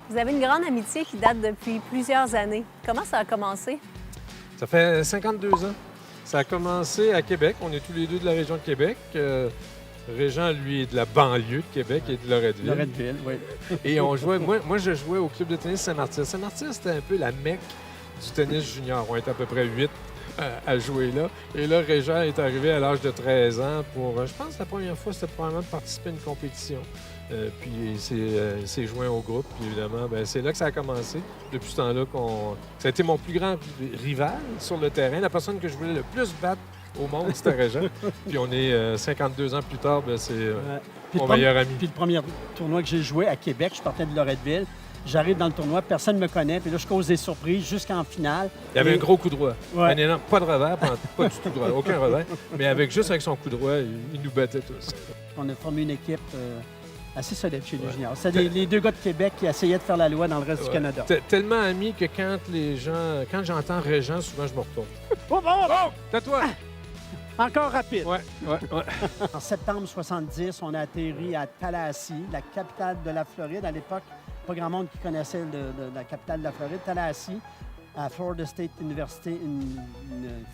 Vous avez une grande amitié qui date depuis plusieurs années. Comment ça a commencé? Ça fait 52 ans. Ça a commencé à Québec. On est tous les deux de la région de Québec. Régent, lui, est de la banlieue de Québec et de Loretteville. Loretteville, oui. Et on jouait. Moi, je jouais au club de tennis Saint-Martyr. Saint-Martyr, c'était un peu la mecque du tennis junior. On était à peu près 8 à jouer là. Et là, Régent est arrivé à l'âge de 13 ans pour, je pense, la première fois, c'était probablement de participer à une compétition. Puis il s'est joint au groupe. Puis évidemment, c'est là que ça a commencé. Depuis ce temps-là, ça a été mon plus grand rival sur le terrain. La personne que je voulais le plus battre au monde, c'était Régent. Puis on est 52 ans plus tard, c'est mon meilleur ami. Puis le premier tournoi que j'ai joué à Québec, je partais de Loretteville. J'arrive dans le tournoi, personne ne me connaît. Puis là, je cause des surprises jusqu'en finale. Il y avait un gros coup droit. Ouais. Un énorme, pas de revers, pas du tout droit, aucun revers. Mais juste avec son coup droit, il nous battait tous. On a formé une équipe assez solide chez les juniors. C'est les deux gars de Québec qui essayaient de faire la loi dans le reste du Canada. Tellement amis que quand j'entends Régent, souvent je me retourne. Oh, C'est à toi! Encore rapide. Ouais. En septembre 70, on a atterri à Tallahassee, la capitale de la Floride. À l'époque, pas grand monde qui connaissait la capitale de la Floride. Tallahassee, à Florida State University, une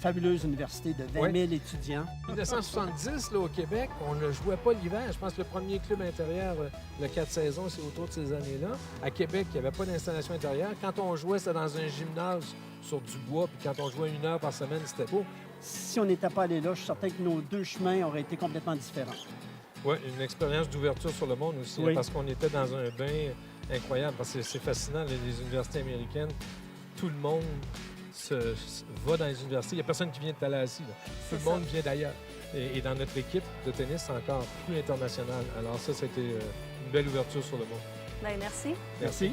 fabuleuse université de 20 000 étudiants. En 1970, là, au Québec, on ne jouait pas l'hiver. Je pense que le premier club intérieur, le 4 saisons, c'est autour de ces années-là. À Québec, il n'y avait pas d'installation intérieure. Quand on jouait, c'était dans un gymnase sur du bois. Puis quand on jouait 1 heure par semaine, c'était beau. Si on n'était pas allé là, je suis certain que nos deux chemins auraient été complètement différents. Oui, une expérience d'ouverture sur le monde aussi, Oui. parce qu'on était dans un bain incroyable. Parce que c'est fascinant, les universités américaines, tout le monde va dans les universités. Il n'y a personne qui vient de Tallahassee. Tout le monde vient d'ailleurs. Et dans notre équipe de tennis, c'est encore plus international. Alors ça, c'était une belle ouverture sur le monde. Bien, merci. Merci.